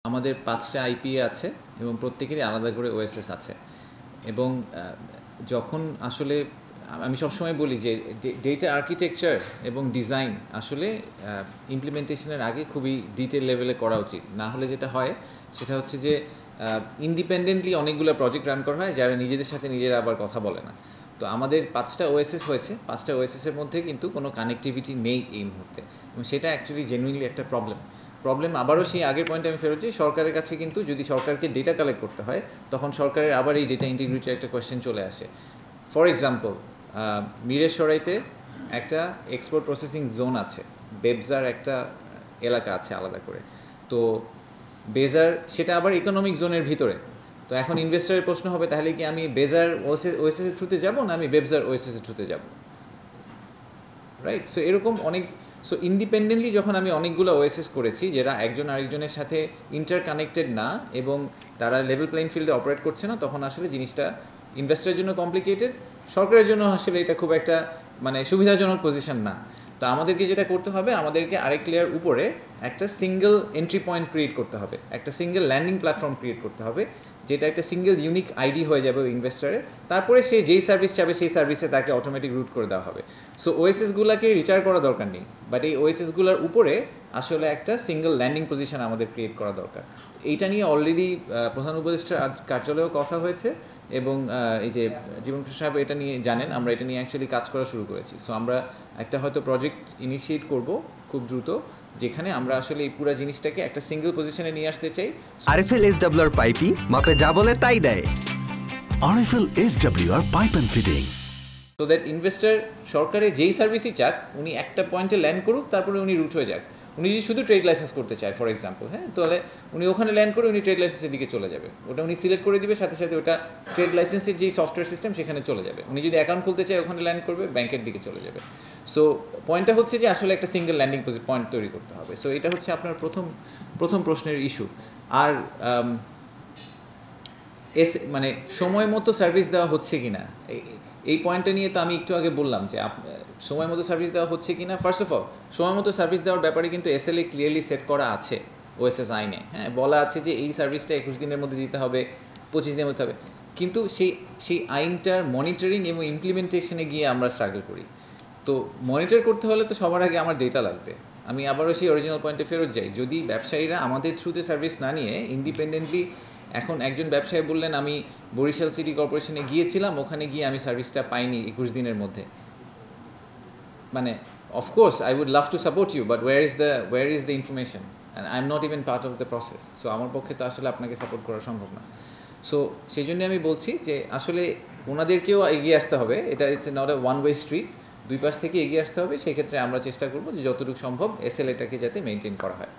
আমাদের 5টা আইপিএ আছে এবং প্রত্যেকেরই আলাদা করে ওএসএস আছে এবং যখন আসলে আমি সবসময় বলি যে ডেটা আর্কিটেকচার এবং ডিজাইন আসলে ইমপ্লিমেন্টেশনের আগে খুবই ডিটেল লেভেলে করা উচিত, না হলে যেটা হয় সেটা হচ্ছে যে ইন্ডিপেন্ডেন্টলি অনেকগুলো প্রজেক্ট রান করা হয় যারা নিজেদের সাথে নিজেরা আবার কথা বলে না। তো আমাদের 5টা ওএসএস হয়েছে, 5টা ওএসএসের মধ্যে কিন্তু কোনো কানেক্টিভিটি নেই এই মুহূর্তে এবং সেটা অ্যাকচুয়ালি জেনুইনলি একটা প্রবলেম। আবারও সেই আগের পয়েন্টে আমি ফেরত যাই, সরকারের কাছে কিন্তু যদি সরকারকে ডেটা কালেক্ট করতে হয় তখন সরকারের আবার এই ডেটা ইন্টিগ্রিটির একটা কোয়েশ্চেন চলে আসে। ফর এক্সাম্পল, মিরেশরাইতে একটা এক্সপোর্ট প্রসেসিং জোন আছে, বেবজার একটা এলাকা আছে আলাদা করে, তো বেজার সেটা আবার ইকোনমিক জোনের ভিতরে। তো এখন ইনভেস্টরের প্রশ্ন হবে তাহলে কি আমি বেজার ওএসএসের থ্রুতে যাব না আমি বেবজার ওএসএসের থ্রুতে যাব, রাইট? সো এরকম অনেক, সো ইন্ডিপেন্ডেন্টলি যখন আমি অনেকগুলো ওএসএস করেছি যারা একজন আরেকজনের সাথে ইন্টারকানেক্টেড না এবং তারা লেভেল প্লেইং ফিল্ডে অপারেট করছে না, তখন আসলে জিনিসটা ইনভেস্টরের জন্য কমপ্লিকেটেড, সরকারের জন্য আসলে এটা খুব একটা মানে সুবিধাজনক পজিশন না। তো আমাদেরকে যেটা করতে হবে, আমাদেরকে আরেক লেয়ার উপরে একটা সিঙ্গেল এন্ট্রি পয়েন্ট ক্রিয়েট করতে হবে, একটা সিঙ্গেল ল্যান্ডিং প্ল্যাটফর্ম ক্রিয়েট করতে হবে, যেটা একটা সিঙ্গেল ইউনিক আইডি হয়ে যাবে ওই ইনভেস্টারের। তারপরে সে যেই সার্ভিস চাবে সেই সার্ভিসে তাকে অটোমেটিক রুট করে দেওয়া হবে। সো ওএসএসগুলোকে রিটায়ার করা দরকার নেই, বাট এই ওএসএসগুলোর উপরে আসলে একটা সিঙ্গেল ল্যান্ডিং পজিশন আমাদের ক্রিয়েট করা দরকার। এইটা নিয়ে অলরেডি প্রধান উপদেষ্টার কার্যালয়েও কথা হয়েছে এবং এই যে জীবন কৃষ্ণ সাহেব এটা নিয়ে জানেন, আমরা এটা নিয়ে অ্যাকচুয়ালি কাজ করা শুরু করেছি। সো আমরা একটা হয়তো প্রজেক্ট ইনিশিয়েট করব খুব দ্রুত, যেখানে আমরা আসলে এই পুরো জিনিসটাকে একটা সিঙ্গেল পজিশনে নিয়ে আসতে চাই। আরএফএল এসডব্লিউআর পাইপই মাপে যা বলে তাই দেয়। RFL SWR pipe and fittings, so that investor সরকারে যেই সার্ভিসই চাক উনি একটা পয়েন্টে ল্যান্ড করুক, তারপরে উনি রুট হয়ে যাক। উনি যদি শুধু ট্রেড লাইসেন্স করতে চায় ফর এক্সাম্পল, হ্যাঁ, তাহলে উনি ওখানে ল্যান্ড করে উনি ট্রেড লাইসেন্সের দিকে চলে যাবে, ওটা উনি সিলেক্ট করে দিবে, সাথে সাথে ওটা ট্রেড লাইসেন্সের যেই সফটওয়্যার সিস্টেম সেখানে চলে যাবে। উনি যদি অ্যাকাউন্ট খুলতে চায় ওখানে ল্যান্ড করবে, ব্যাংকের দিকে চলে যাবে। সো পয়েন্টটা হচ্ছে যে আসলে একটা সিঙ্গেল ল্যান্ডিং পয়েন্ট তৈরি করতে হবে। সো এটা হচ্ছে আপনার প্রথম প্রশ্নের ইস্যু। আর মানে সময় মতো সার্ভিস দেওয়া হচ্ছে কি না, এই পয়েন্টটা নিয়ে তো আমি একটু আগে বললাম যে সময় মতো সার্ভিস দেওয়া হচ্ছে কি না। ফার্স্ট অফ অল, সময় মতো সার্ভিস দেওয়ার ব্যাপারে কিন্তু এসএলএ ক্লিয়ারলি সেট করা আছে ওএসএস আইনে, হ্যাঁ, বলা আছে যে এই সার্ভিসটা 21 দিনের মধ্যে দিতে হবে, 25 দিনের মধ্যে হবে। কিন্তু সেই আইনটার মনিটরিং এবং ইমপ্লিমেন্টেশনে গিয়ে আমরা স্ট্রাগল করি। তো মনিটর করতে হলে তো সবার আগে আমার ডেটা লাগবে। আমি আবারও সেই অরিজিনাল পয়েন্টে ফেরত যাই, যদি ব্যবসায়ীরা আমাদের থ্রুতে সার্ভিস না নিয়ে ইন্ডিপেন্ডেন্টলি, এখন একজন ব্যবসায়ী বললেন আমি বরিশাল সিটি কর্পোরেশনে গিয়েছিলাম, ওখানে গিয়ে আমি সার্ভিসটা পাইনি 21 দিনের মধ্যে, মানে of course I would love to support you, but where is the information and I am not even part of the process. So আমার পক্ষে তো আসলে আপনাকে সাপোর্ট করা সম্ভব না। সো সেই জন্য আমি বলছি যে আসলে ওনাদেরকেও এগিয়ে আসতে হবে, এটা it's not a one way street, দুই পাশ থেকে এগিয়ে আসতে হবে। সেক্ষেত্রে আমরা চেষ্টা করবো যে যতটুকু সম্ভব এসএলএটাকে যাতে মেনটেন করা হয়।